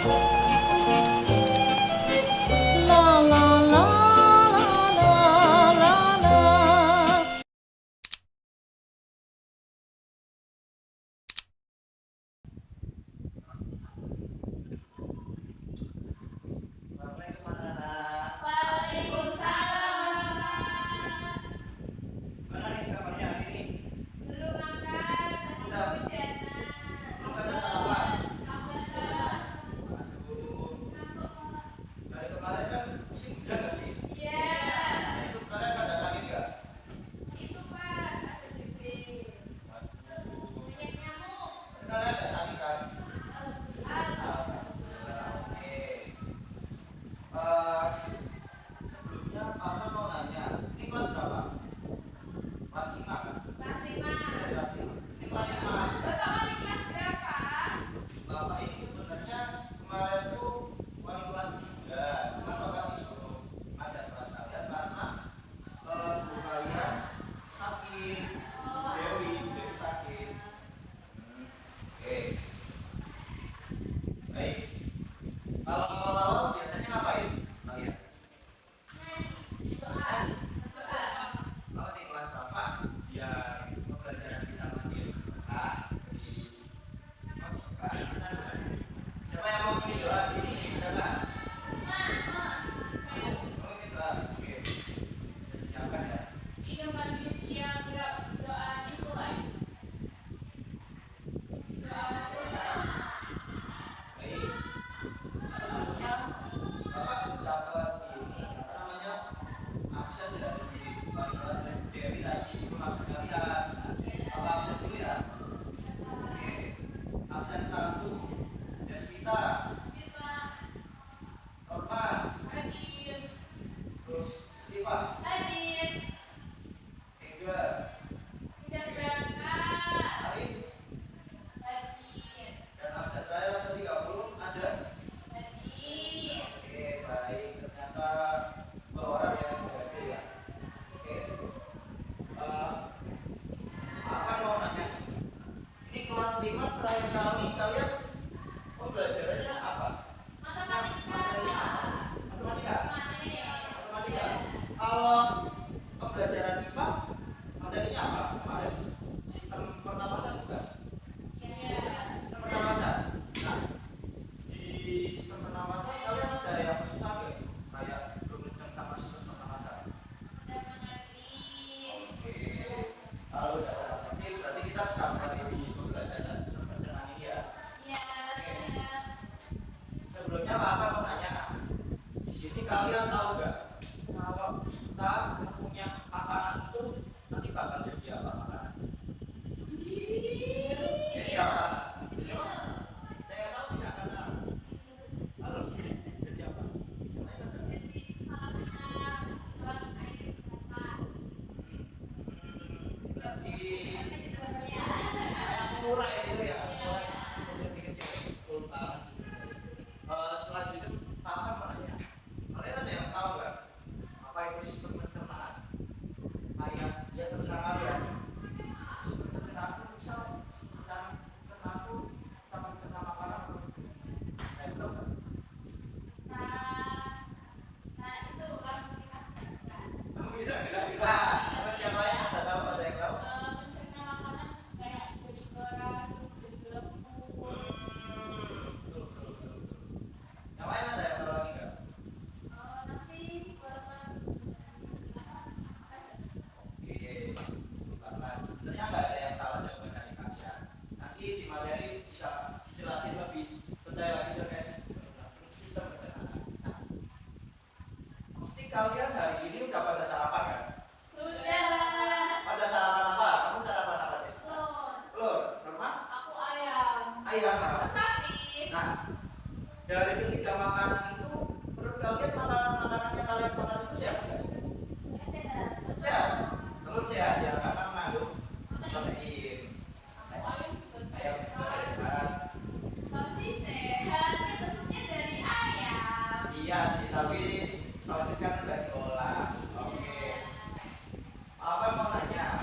La la la la la la la. Sebelumnya Alfa mau nanya, ini kelas berapa? Kelas 5 kan? Kelas 5. Kelas 5. Ini kelas 5. Bapak wali kelas berapa? Bapak ini sebenarnya kemarin tuh wali kelas 3. Cuma Bapak disuruh ngajar kelas kalian karena guru kalian sakit. Dewi sakit. Oke. Baik. Kalau awal-awal biasanya ngapain kalian? Kalau di kelas berapa? Biar pembelajaran kita makin berkah. Siapa yang mau bikin doa di sini? Ada nggak? Kamu mau bikin doa? Oke. Siapkan ya. Baik. Sebelumnya Bapak dapat ini apa namanya? Absen dari wali kelas dari Dewi tadi sebelum absen kalian. Bapak absen dulu ya. Oke. Absen 1 Deswita, Norma, terus Siva, Ega, Arif, dan absen terakhir absen 30 ada. Oke, baik. Ternyata 2 orang yang berhadir ya. Oke. Akan mau nanya. Ini kelas 5 terakhir kali kalian pembelajarannya apa? Materinya apa? Matematika. Matematika. Kalau pembelajaran IPA materinya apa kemarin? Sistem pernapasan bukan? Sistem pernapasan. Nah, di sistem pernapasan kalian ada yang susah nggak? Kayak belum ngerti sama sistem pernapasan. Oke. Kalau udah ngerti berarti kita bisa mulai di pembelajaran sistem pencernaan ini ya. Sebelumnya Bapak mau tanya, di sini kalian tahu nggak kalau kita punya makanan itu nanti bakal jadi apa makanan? Jadi apa? Saya tahu bisa karena halo jadi apa? Berarti kayak murah itu ya, murah lebih kecil. Selanjutnya Papa mau nanya, kalian ada yang tahu nggak apa itu sistem pencernaan? Kayak ya terserah kalian. Sistem pencernaan itu misal pencernaan itu kita mencerna makanan atau kayak tahu nggak? Kamu bisa bilang juga. Terus yang lain ada tahu ada yang tahu? Betul, betul, betul, betul. Yang lain ada yang tahu lagi nggak? Oke, karena sebenarnya nggak ada yang salah jawaban dari kalian. Nanti di materi bisa dijelasin lebih detail lagi terkait sistem pencernaan. Nah, pasti kalian hari ini udah pada sarapan kan? Pada sarapan apa? Kamu sarapan apa deh? Telur. Norma? Ayam. Nah, dari ketiga makanan itu, menurut kalian makanan-makanan yang kalian makan itu sehat nggak? Sehat. Telur sehat ya, karena mengandung protein. Ayam juga sehat. Iya sih, tapi sosis kan udah diolah. Oke. Apa mau nanya?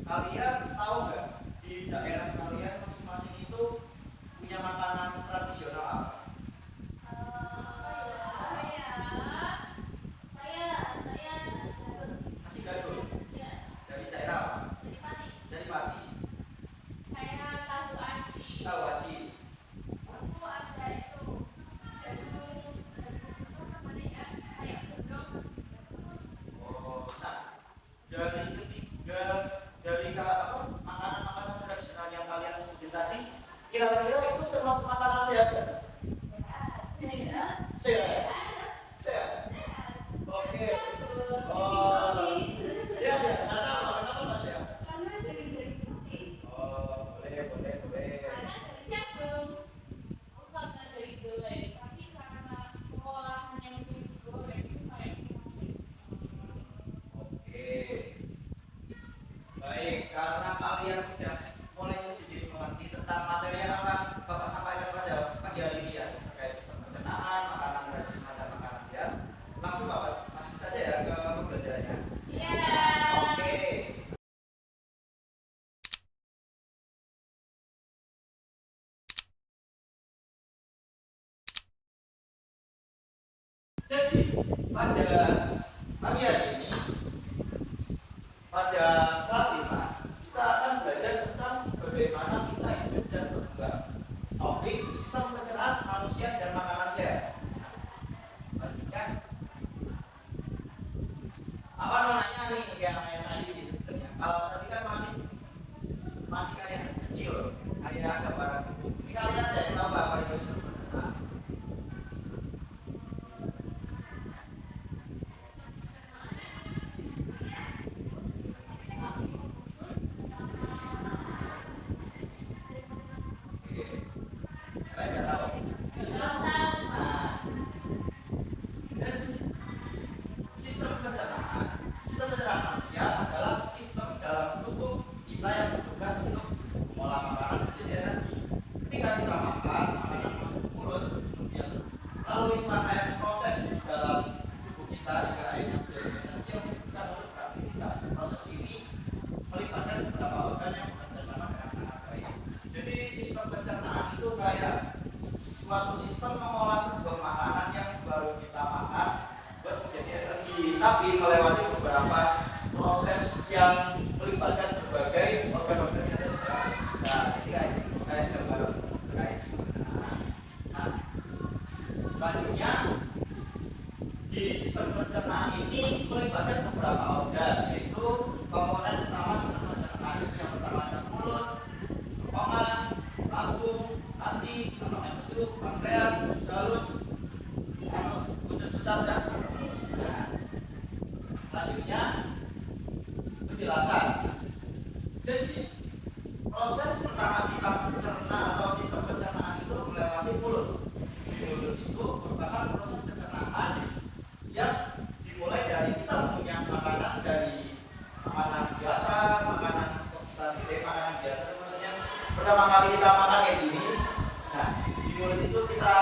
Kalian tahu nggak di daerah kalian masing-masing itu punya makanan tradisional apa? Sehat. Sehat. Oke. Oh, sehat ya. Karena apa? Kenapa nggak sehat? Oh, boleh, boleh, boleh. Oke. Baik, karena kalian sudah mulai sedikit mengerti tentang materi yang akan Bapak sampaikan pada pagi hari ini ya, terkait sistem pencernaan, makanan bergizi dan makanan sehat. Langsung Bapak masuk saja ya ke pembelajarannya. Oke. Jadi pada pagi hari ini pada kelas 5 kita akan belajar tentang bagaimana kita hidup dan berkembang. Topik sistem pencernaan manusia dan makanan sehat. Selanjutnya apa namanya nih yang kayak tadi sih sebenarnya. Kalau tadi kan masih kayak kecil, kayak gambaran itu. Ini kalian ada yang tahu apa itu sistem pencernaan? Oke, kalian nggak tahu? Nah, jadi sistem pencernaan manusia adalah sistem dalam tubuh kita yang bertugas untuk mengolah makanan menjadi energi. Ketika kita makan, makanan masuk ke mulut, kemudian melalui serangkaian proses di dalam tubuh kita hingga akhirnya menjadi energi yang kita untuk beraktivitas. Proses ini melibatkan beberapa organ yang bekerja sama dengan sangat baik. Jadi sistem pencernaan itu kayak suatu sistem mengolah sebuah makanan yang baru kita makan buat menjadi energi, tapi melewati beberapa proses yang melibatkan berbagai organ-organ yang ada di dalam. Nah, ini kayak gambar terkait pencernaan. Nah, selanjutnya di sistem pencernaan ini melibatkan beberapa organ, yaitu komponen utama sistem pencernaan itu yang pertama ada mulut, kerongkongan, lambung, hati, rongga bentuk, pankreas, usus halus, usus besar dan anus. Nah, selanjutnya penjelasan. Jadi proses pertama kita mencerna atau sistem pencernaan itu melewati mulut. Di mulut itu merupakan proses pencernaan yang dimulai dari kita mengunyah makanan, dari makanan biasa, makanan makanan biasa itu maksudnya pertama kali kita makan kayak gini. Nah, di mulut itu kita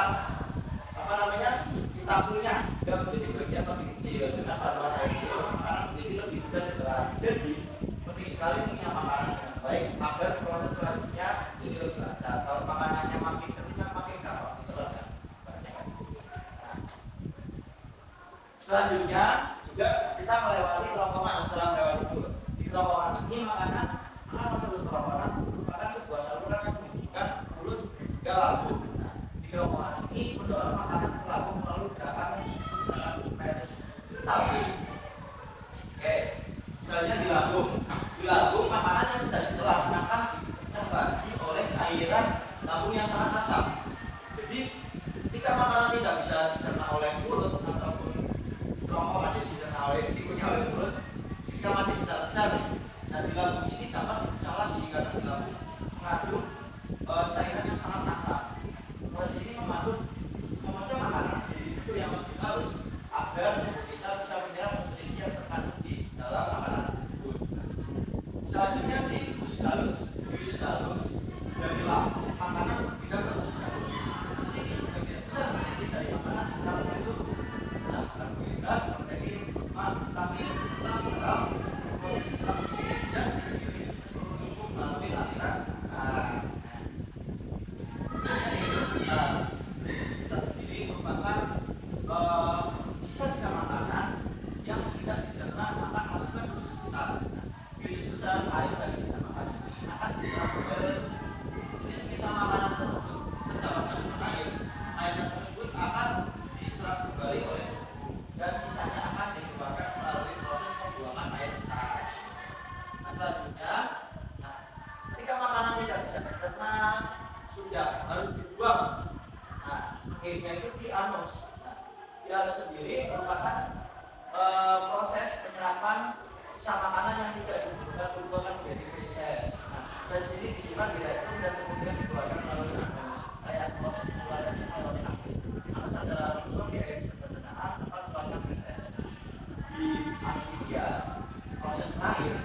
kita kunyah, dan itu di bagian lebih kecil. Kenapa? Karena itu makanan menjadi lebih mudah ditelan. Jadi penting sekali mengunyah makanan dengan baik agar proses selanjutnya ini lebih lancar. Kalau makanannya makin kenyang makin gampang ditelan kan. Nah, selanjutnya juga kita melewati kerongkongan. Setelah melewati mulut, di kerongkongan ini makanan masuk ke kerongkongan merupakan sebuah saluran yang menghubungkan mulut hingga lambung. Nah, di kerongkongan ini mendorong makanan ke lambung melalui gerakan yang disebut gerakan penis. Tapi selanjutnya di lambung. Di lambung makanan yang sudah ditelan akan dipecah bagi oleh cairan lambung yang sangat asam. Jadi ketika makanan tidak bisa dicerna oleh mulut ataupun kerongkongan yang dicerna dikunyah oleh mulut, kita masih besar nih. Nah, di lambung ini dapat dipecah lagi karena di lambung mengandung cairan yang sangat asam. Proses ini memecah makanan menjadi bentuk yang lebih halus agar kita bisa menyerap nutrisi yang terkandung di dalam makanan tersebut. Selanjutnya di usus halus. Di usus halus dari lambung makanan berpindah ke usus halus. Di sini sebagian besar nutrisi dari makanan diserap oleh tubuh. Nah, karbohidrat, protein, lemak, vitamin, serta mineral semuanya diserap di sini dan dikirim ke seluruh tubuh melalui aliran makanan. Bisa sendiri merupakan sisa-sisa makanan yang tidak dicerna akan masukkan ke usus besar. Di usus besar air dari sisa makanan ini akan diserap oleh jadi semisal makanan tersebut terdapat kandungan air, air tersebut akan diserap kembali oleh tubuh dan sisanya akan dikeluarkan melalui proses pembuangan air besar. Nah, selanjutnya, ketika makanan tidak bisa tercerna sudah harus dibuang. Nah, akhirnya itu di anus. Nah, gejala sendiri merupakan proses penyerapan sisa makanan yang tidak dibutuhkan menjadi feses. Nah, feses ini disimpan di rektum dan kemudian dikeluarkan melalui anus. Kayak proses pengeluarannya melalui anus. Anus adalah ruang di area sistem pencernaan tempat mengeluarkan feses. Di anus ini ya proses terakhir.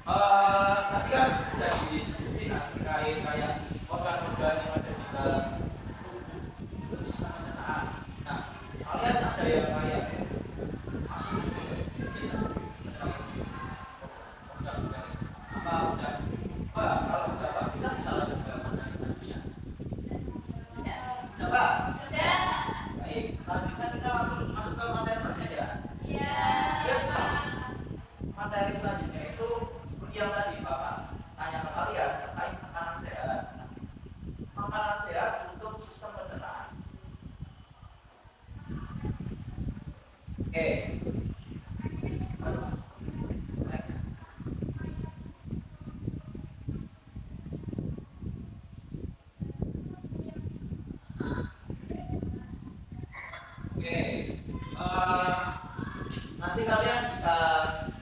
Tadi kan sudah disebutin terkait kayak organ-organ yang ada di dalam tubuh sistem pencernaan. Nah, kalian ada yang kayak masih apa udah Pak, kalau udah Pak kita bisa lanjut ke mana selanjutnya? Udah Pak? Udah. Baik, selanjutnya kita langsung masuk ke materi selanjutnya ya. Iya. Materi selanjutnya itu seperti yang tadi Bapak tanya ke kalian terkait makanan sehat. Makanan sehat untuk sistem pencernaan. Oke. Nanti kalian bisa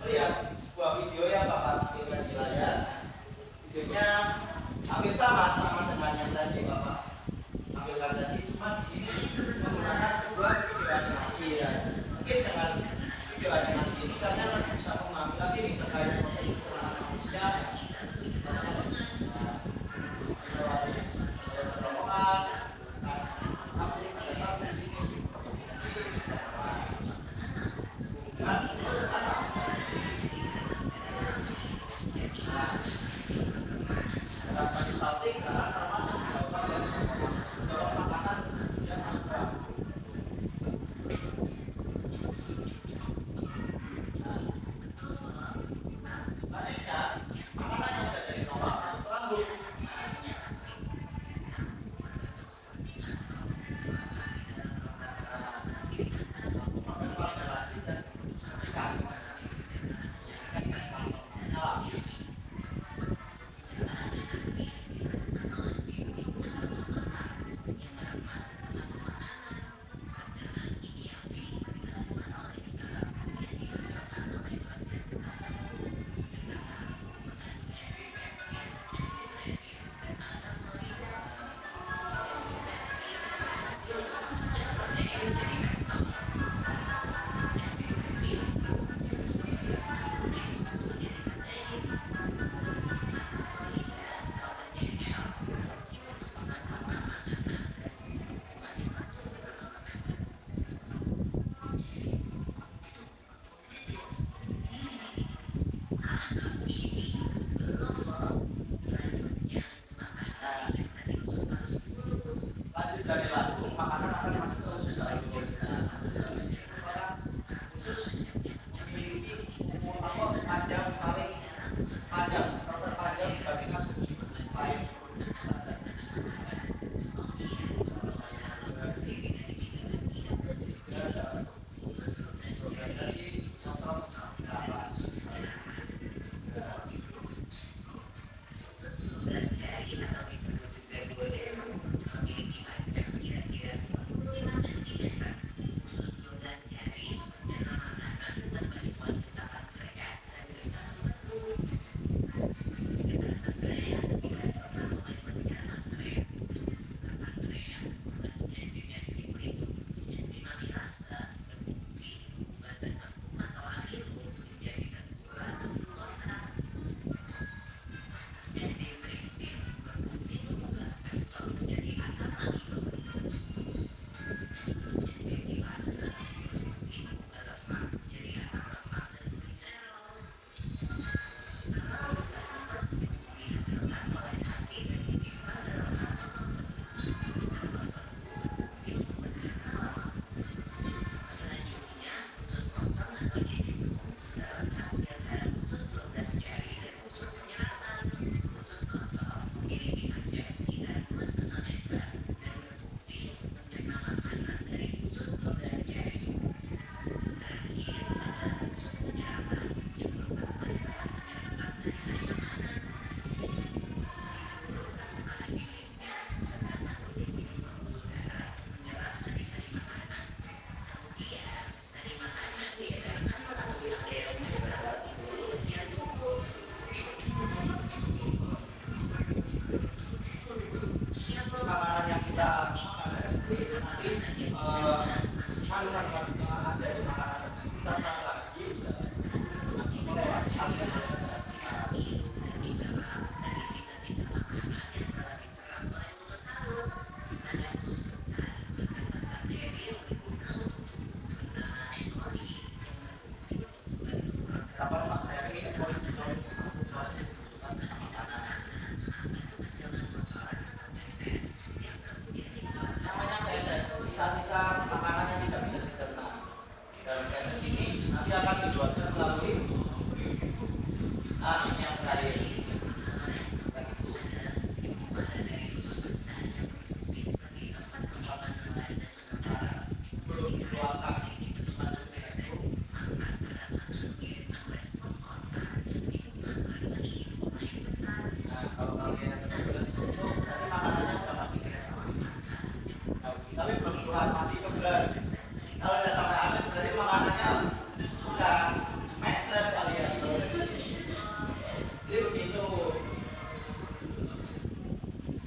melihat sebuah video yang Bapak tampilkan di layar. Videonya hampir sama dengan yang tadi Bapak tampilkan tadi, cuma di sini menggunakan sebuah video animasi ya. Mungkin dengan video animasi ini kalian lebih bisa memahami lagi terkait proses pencernaan manusia. Lanjut dari lagu, makanan akan masuk ke usus dalam khusus memiliki umur panjang paling panjang terpanjang dibandingkan usus lain.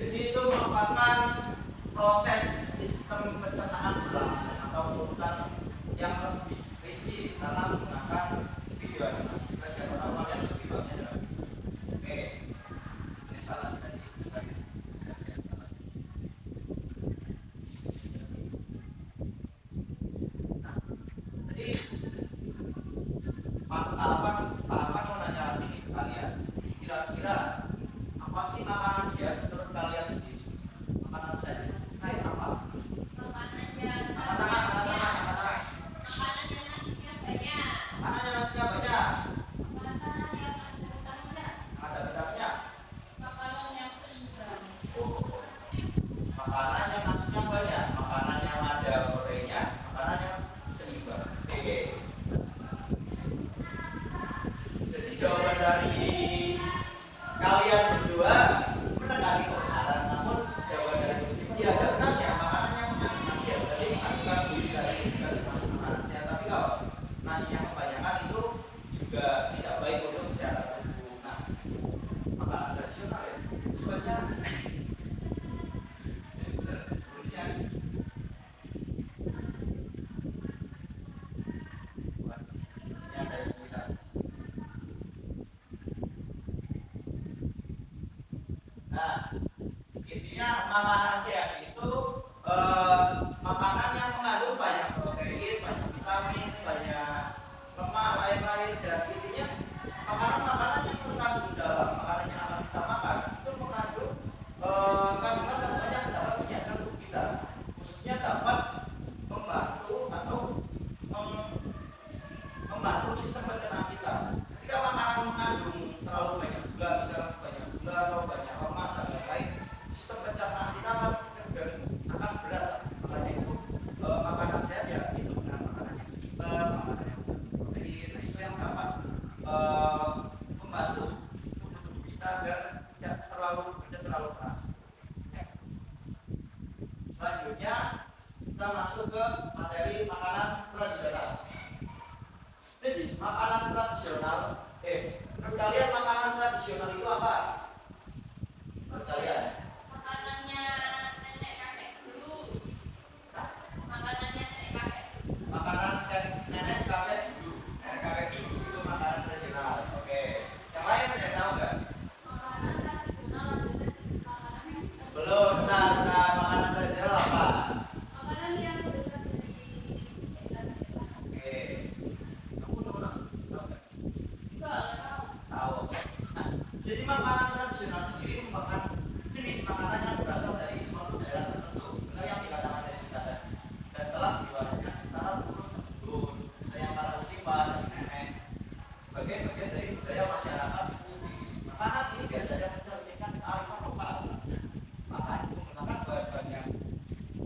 Jadi itu merupakan proses sistem pencernaan berlangsung atau urutan yang lebih rinci karena menggunakan video animasi. Juga siapa tahu kalian lebih banyak dalam video. Oke, ini salah tadi. Nah, jadi Pak Afan mau nanya lagi nih ke kalian. Kira-kira apa sih makanan sehat menurut kalian sendiri? Makanan sehat kayak apa? Makanan yang Makanan yang nasinya banyak. Ada vitaminnya. Oh, makanan yang nasinya banyak, makanan yang ada proteinnya, makanan yang seimbang. Oke. Jadi jawaban dari kalian berdua mendekati kebenaran, namun jawaban dari muslim dia ada benarnya. Makanan yang mengandung nasi ya berarti bukan termasuk makanan sehat, tapi kalau nasinya kebanyakan itu juga tidak baik untuk kesehatan tubuh. Nah, makanan tradisional ya sebenarnya nah, intinya makanan sehat itu makanan yang mengandung banyak protein, banyak vitamin, banyak lemak, lain-lain, dan intinya makanan-makanan yang terkandung dalam makanan yang akan kita makan itu mengandung kandungan-kandungan yang dapat menyehatkan tubuh kita, khususnya dapat membantu atau membantu sistem pencernaan kita. Jika makanan mengandung terlalu banyak gula, misalnya banyak gula atau banyak lemak dan lain-lain, sistem pencernaan kita akan berat. Makanya itu makanan sehat ya itu dengan makanan yang seimbang, makanan yang protein, nah itu yang dapat membantu tubuh kita agar tidak terlalu keras. Selanjutnya kita masuk ke materi makanan tradisional. Jadi makanan tradisional, menurut kalian makanan tradisional itu apa? Menurut kalian? makanannya nenek kakek dulu. Makanannya nenek kakek. Makanan nenek kakek dulu. Nenek kakek dulu itu makanan tradisional. Oke. Yang lain ada yang tahu nggak? Makanan tradisional adalah makanan yang Belum. Nah, makanan tradisional apa? makanan yang berasal dari Oke. Kamu tahu nggak? enggak tahu. Tahu. Nah, jadi makanan tradisional sendiri merupakan jenis makanan yang berasal dari suatu daerah tertentu. Benar yang dikatakan Deswita tadi. Dan telah diwariskan secara turun-temurun dari para muslimah dari nenek sebagai bagian dari budaya masyarakat itu sendiri. Makanan ini biasanya mencerminkan kearifan lokal. Maka menggunakan bahan-bahan yang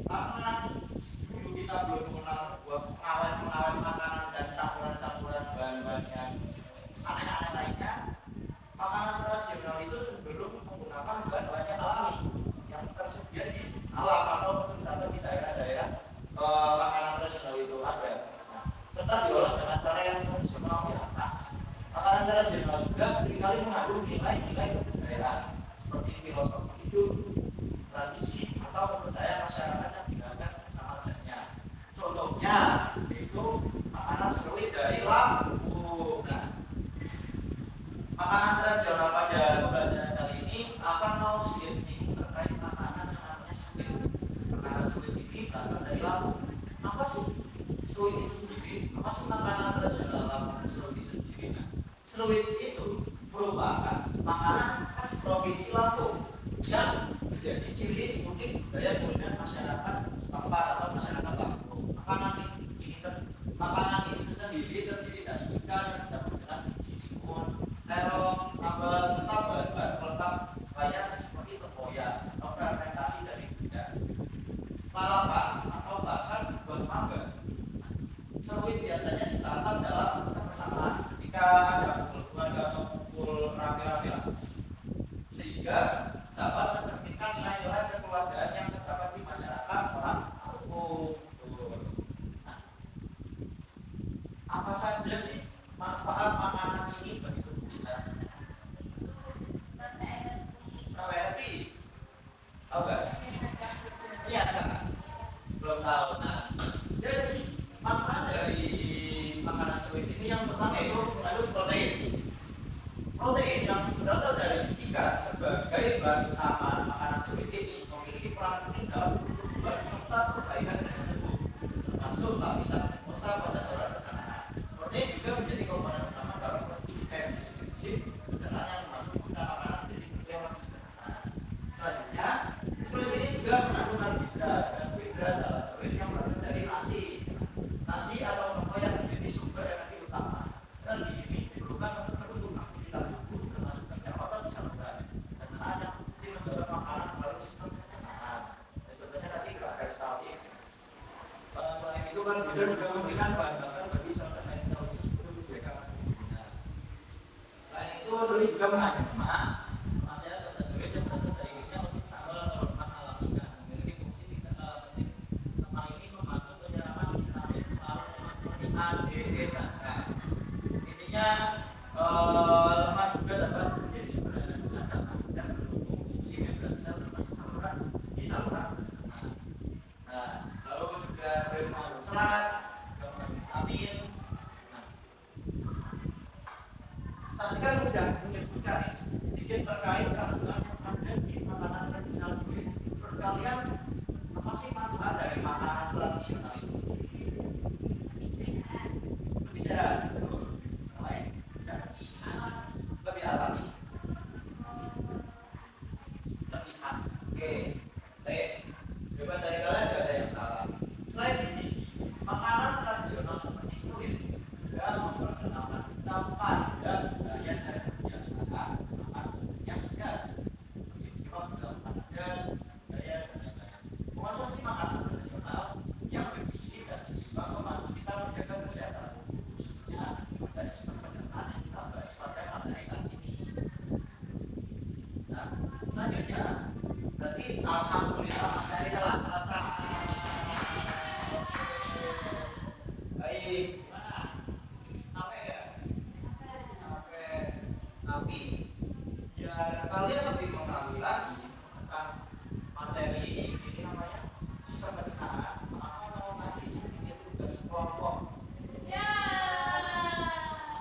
karena dulu kita belum mengenal sebuah pengawet makanan dan campuran-campuran bahan-bahan yang aneh-aneh lainnya. Makanan tradisional itu cenderung menggunakan bahan-bahan yang alami yang tersedia di alam atau terdapat di daerah-daerah makanan tradisional itu ada. Nah, serta diolah dengan cara yang tradisional yang khas. Makanan tradisional juga seringkali mengandung nilai-nilai kebudayaan seperti filosofi hidup, tradisi atau kepercayaan masyarakat yang digunakan sama-samanya. Contohnya yaitu makanan seruit dari Lampung. Nah, makanan tradisional pada pembelajaran kali ini akan mau sedikit menyinggung terkait makanan yang namanya seruit. Makanan seruit ini berasal dari Lampung. Apa sih seruit itu sendiri? Apa sih makanan tradisional Lampung seruit itu sendiri? Nah, seruit itu merupakan makanan khas provinsi Lampung yang menjadi ciri unik budaya kuliner masyarakat setempat atau masyarakat Lampung. Makanan ini sendiri terdiri dari ikan yang dicampur dengan biji timun, terong, sambal, serta bahan-bahan pelengkap lainnya seperti tempoyak atau fermentasi dari udang, kelapa atau bahkan buah mangga. Seruit biasanya disantap dalam kebersamaan ketika ada kumpul keluarga atau kumpul rame-rame lah, sehingga dapat mencerminkan nilai-nilai kekeluargaan yang terdapat di masyarakat orang Lampung. Nah, apa saja sih manfaat makanan ini bagi tubuh kita? Berapa energi? Tahu nggak? Iya nggak? Belum tahu. Nah, jadi manfaat dari makanan sweet ini yang pertama itu mengandung protein. Protein yang berasal dari ikan sebagai bahan utama makanan sweet ini memiliki peran penting dalam pertumbuhan serta perbaikan daya tubuh, termasuk lapisan mukosa pada saluran pencernaan. Protein juga menjadi komponen utama dalam produksi enzim pencernaan yang membantu makanan menjadi bentuk yang lebih sederhana. Selanjutnya, sweet ini juga mengandung karbohidrat dan karbohidrat dalam sweet yang berasal dari nasi. Nasi atau tempe yang menjadi sumber energi utama. Energi ini diperlukan untuk mendukung aktivitas tubuh termasuk pencernaan di saluran pencernaan yang penting mendorong makanan melalui sistem pencernaan. Contohnya tadi peristaltik. Selain itu kan karbohidrat juga memberikan bahan bakar bagi sel-sel vital untuk menjaga fungsinya. Selain itu, sweet juga mengandung lemak. Masalah pada sweet yang berasal dari minyak untuk sambal atau lemak alami yang memiliki fungsi tidak penting. Lemak ini membantu penyerapan vitamin larut lemak seperti A, D, E, dan K. Intinya lemak juga dapat menjadi sumber energi cadangan dan mendukung fungsi membran sel termasuk saluran di saluran pencernaan. Nah, lalu juga sering mengandung serat, juga mengandung vitamin. Nah, tadi kan sudah menyebutkan sedikit terkait kandungan yang ada di makanan tradisional sweet. Menurut kalian apa sih manfaat dari makanan tradisional itu? Lebih sehat, betul. Yang lain? Lebih alami, lebih khas. Oke, baik. Jawaban dari kalian tidak ada yang salah. Selain gizi, makanan tradisional seperti sweet juga memperkenalkan kita pada budaya dan kebiasaan makan yang sehat, seperti istilah dalam adat, budaya dan lain-lain. Mengonsumsi makanan tradisional yang bergizi dan seimbang membantu kita menjaga kesehatan tubuh, khususnya pada sistem pencernaan yang kita bahas pada materi kali ini. Nah, selanjutnya berarti alhamdulillah dari kelas rasa. Baik, gimana? Sampai ya? Sampai. Tapi biar kalian lebih mengetahui lagi tentang materi ini namanya sistem pencernaan, aku mau ngasih sedikit tugas kelompok.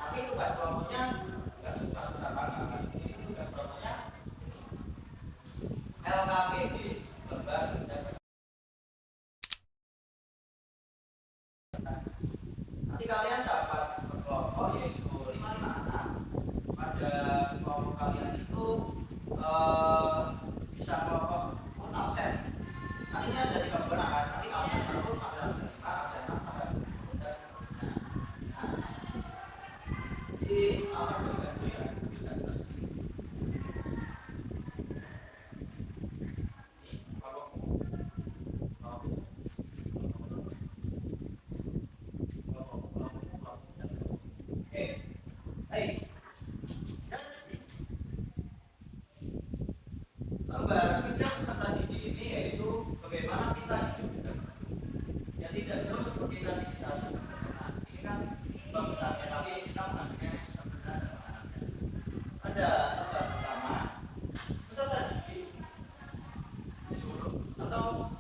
Tapi tugas kelompoknya nggak susah-susah banget. Ini tugas kelompoknya LKPD, lembar kerja keselamatan. Nanti kalian dapat berkelompok yaitu 5 anak. Pada kelompok kalian itu bisa kelompok pun absen. Nah, ini ada 3 kebenangan. Nanti absen 1 sampai absen 5, absen 6 sampai absen 10 dan seterusnya. Nah, jadi akan berganti ya. Lembaga kerja peserta didik ini yaitu bagaimana kita hidup dan yang tidak jauh seperti tadi kita sistem pencernaan. Ini kan bangsanya, tapi kita mengambilnya sistem pencernaan dan makanannya. Ada lembaga pertama, peserta didik disuruh atau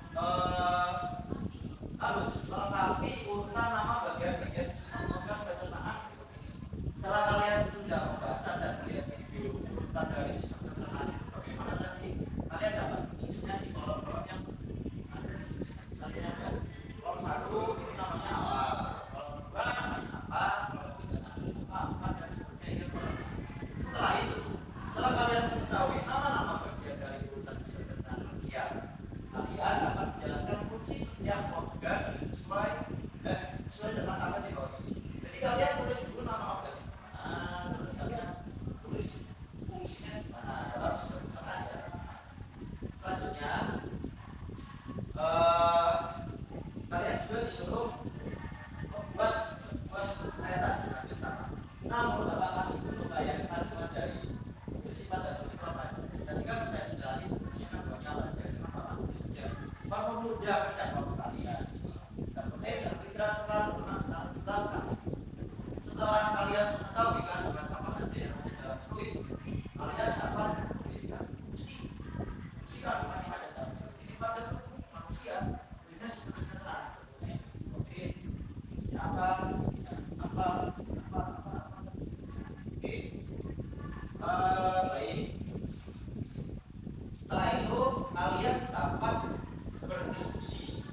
harus melengkapi urutan nama bagian-bagian sistem program pencernaan berikut ini. Setelah kalian sudah membaca dan melihat video urutan dari sistem pencernaan itu bagaimana tadi, kalian dapat mengisinya di kolom-kolom yang ada di sini. Misalnya ada kolom 1 ini namanya apa, kolom 2 namanya apa, kolom 3 namanya apa, dan seterusnya. Setelah itu, setelah kalian mengetahui nama-nama bagian dari urutan sistem pencernaan manusia, kalian akan menjelaskan fungsi setiap organ sesuai dengan apa di bawah ini. Jadi kalian tulis dulu nama organ mana, terus kalian tulis fungsinya di mana dalam sistem pencernaan ya. Selanjutnya kalian juga disuruh membuat sebuah peta hampir sama. Namun Bapak kasih dulu kayak kandungan dari sifat dasar mikrobat. Tadi kan sudah dijelasin sebenarnya kan banyak lah, jadi Bapak tulis saja. Bapak mudah kerja waktu kalian ini. Dan pikiran selalu setelah kalian mengetahui kandungan apa saja yang ada dalam fluid, kalian dapat menuliskan fungsi kandungan yang ada dalam ya berinya sederhana. Oke, apa apa apa apa. Oke, baik. Setelah itu kalian dapat berdiskusi.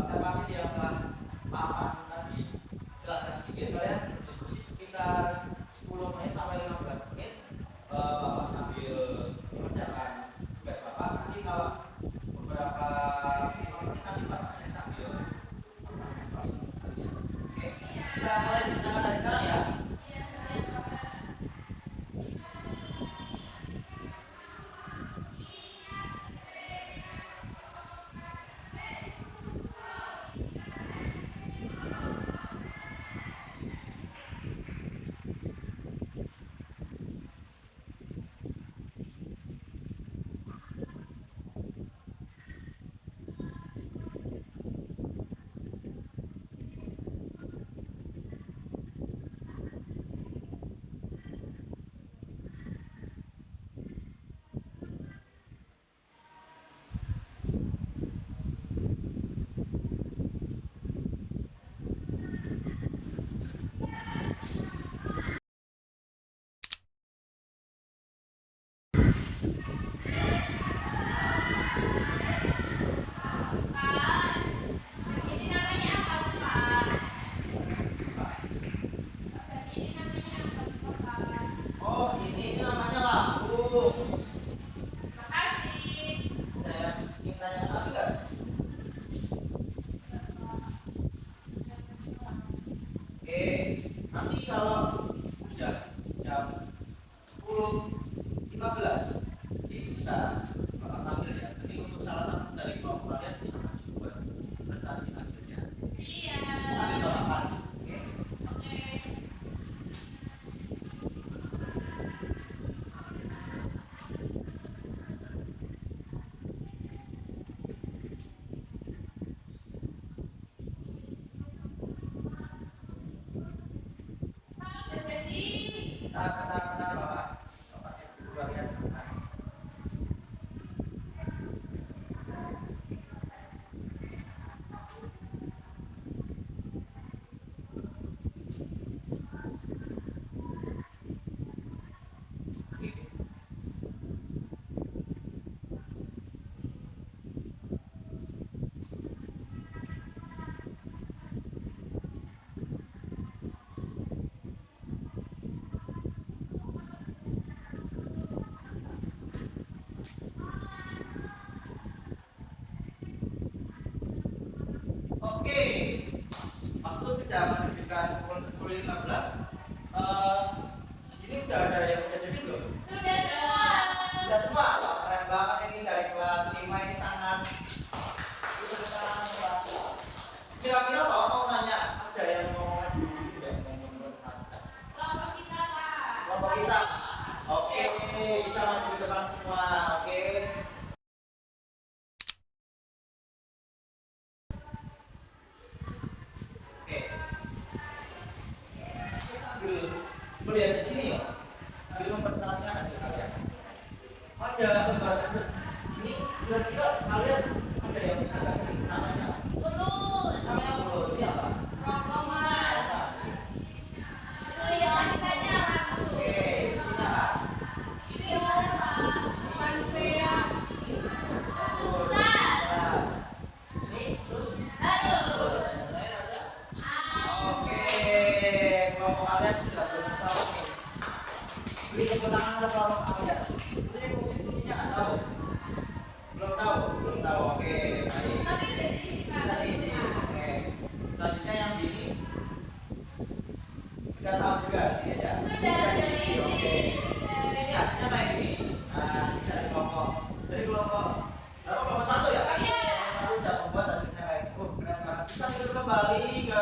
Tetapi dia telah paham tadi, jelaskan sedikit, kalian berdiskusi sekitar 10 menit sampai 15 menit. Bapak sambil mengerjakan tugas bapak. Nanti kalau beberapa 5 menit nanti bapak saya sambil oke, bisa mulai dikerjakan dari sekarang ya. Oh, ini namanya lambung. Ingin tanya lagi nggak? Oke, nanti kalau udah jam 10.15 ini bisa bapak panggil ya. Jadi untuk salah satu dari kelompok kalian bisa maju buat prestasi hasilnya. Iya. Sambil bapak panggil. Oke. Oke. Bentar, bapak. Bapak cek dulu bagian mana. Oke, waktu sudah menunjukkan pukul 10.15. Di sini udah ada yang udah jadi belum? Sudah semua. Sudah semua. Keren banget ini dari kelas 5 ini sangat kira-kira bapak mau nanya, ada yang mau ngomong dulu juga ngomong kelompok kita, Pak. Kelompok kita. Oke, bisa maju ke depan semua. Oke. Sambil melihat di sini ya, sambil mempresentasikan hasil kalian. Ada lembar hasil ini, kira-kira kalian ada yang bisa nggak ini namanya? Bulut. Namanya bulut. Ini apa? Rombongan. Itu yang kitanya lagu. Oke, ini apa? Film. Manusia. Ini terus. Halus. Oke, kelompok kalian sudah belum tahu nih. Beri tepuk tangan untuk kelompok kalian. Ini fungsi-fungsinya nggak tahu. Belum tahu. Oke, baik. Tapi udah diisi. Oke. Selanjutnya yang di ini sudah tahu juga sih aja. Sudah diisi. Oke. Ini hasilnya kayak gini. Nah, ini dari kelompok. Dari kelompok. Kelompok 1 ya? Iya. Satu udah membuat hasilnya kayak gitu. Keren banget. Kita kembali ke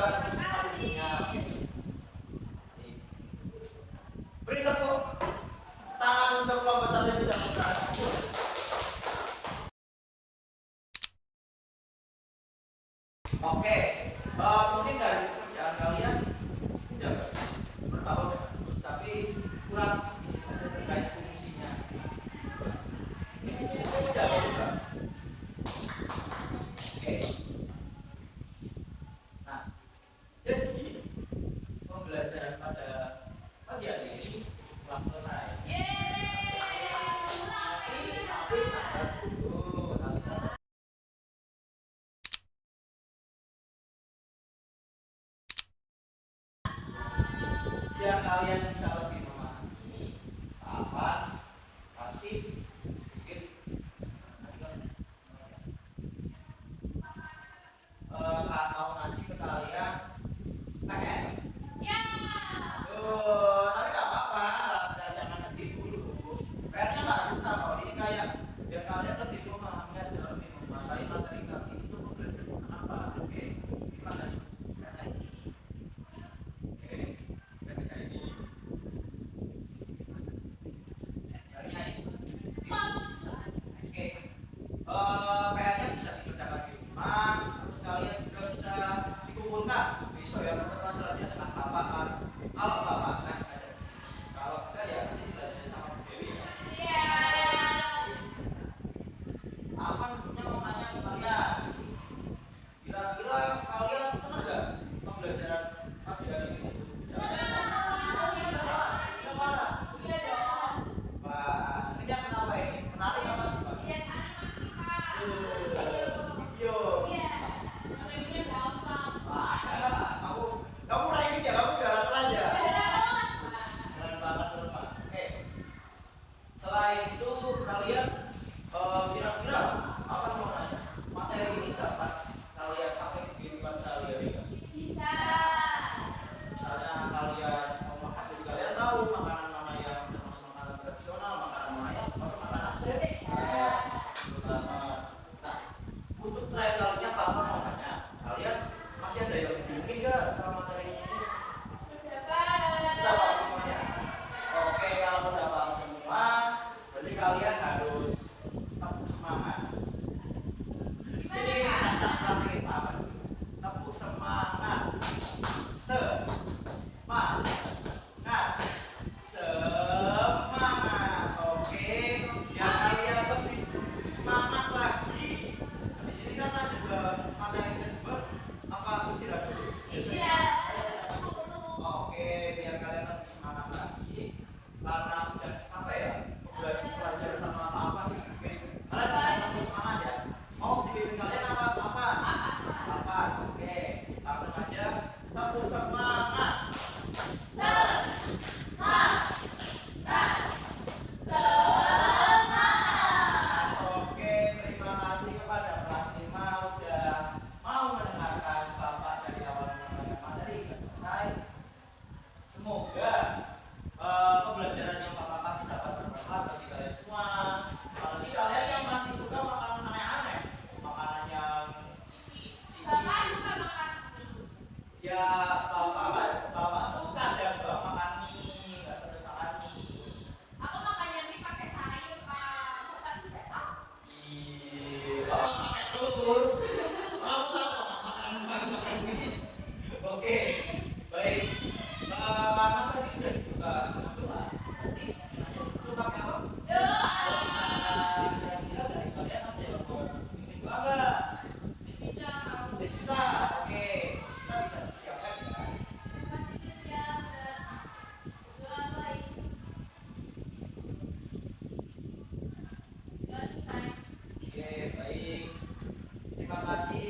beri tepuk tangan untuk kelompok 1 yang tidak berhasil. Oke, mungkin dari pekerjaan kalian tidak bertahun dengan bagus, tapi kurang sedikit aja terkait fungsinya. kelas selesai. Yeay. Tapi sabar dulu, tapi sabar. Biar kalian bisa lebih memahami apa kasih sedikit mau ngasih ke kalian PR. Ya. Tapi nggak apa-apa, jangan sedih dulu. PR-nya nggak susah kok. Ini kayak biar kalian lebih memahami aja, lebih menguasai materi kali itu belajar apa. Oke, gimana? Karena ini. Oke, kerja ini. Karena ini. Oke, PR-nya bisa dikerjakan di rumah. Terus kalian juga bisa dikumpulkan besok ya pertemuan selanjutnya dengan bapak kan. Kalau bapak kan ada di sini. Kalau enggak ya nanti dilanjutin sama Bu Dewi ya. Siap. Apa sebetulnya mau nanya ke kalian? Kira-kira kalian senang nggak pembelajaran pagi hari ini? Wah, senangnya kenapa ini? Menarik apa gimana? Lihat animasi, Pak. Video. Iya. Wah, kamu ranking ya, kamu juara kelas ya. Keren banget tuh Pak. Oke. Selain itu kalian kira-kira apa mau nanya? Materi ini dapat kalian pakai di kehidupan sehari-hari nggak? Bisa. Misalnya kalian mau makan, jadi kalian tahu makanan mana yang termasuk makanan tradisional, makanan mana yang termasuk makanan sehat. Terutama. Nah, untuk terakhir kalinya Papa mau nanya, kalian masih ada yang bingung nggak sama materi ini? Sudah paham semuanya? Oke, kalau udah paham semua, berarti kalian harus tetap semangat. Jadi kata praktek Papa dulu. Tepuk semangat. Semangat. Semangat. Oke, biar kalian lebih semangat lagi. Habis ini kan ada juga materi kedua. Apa istirahat dulu? Oke, biar kalian lebih semangat lagi. Karena udah apa ya? Belajar sama apa nih? Oke, kalian bisa lebih semangat ya. Mau dibimbing kalian apa? Apa? Oke, langsung aja. Tepuk semangat. Oke, terima kasih kepada kelas 5 udah mau mendengarkan Bapak dari awal menyampaikan materi hingga selesai. Semoga pembelajaran yang Bapak kasih dapat bermanfaat bagi kalian semua. Apalagi kalian yang masih suka makanan aneh-aneh, makanan yang Bapak suka makan mie. ya bapak tuh kadang bapak makan mie, nggak terus makan mie. Aku makannya mie pakai sayur, Pak. Bapak tidak tahu. Bapak pakai telur. Kamu tahu makan mie. Oke, baik. Karena tadi udah dibuka doa, nanti nanya itu pakai apa? Doa. Kira-kira dari kalian ada yang mau bikin doa nggak? Desita, oke. Desita bisa disiapkan ya. Oke, baik. Terima kasih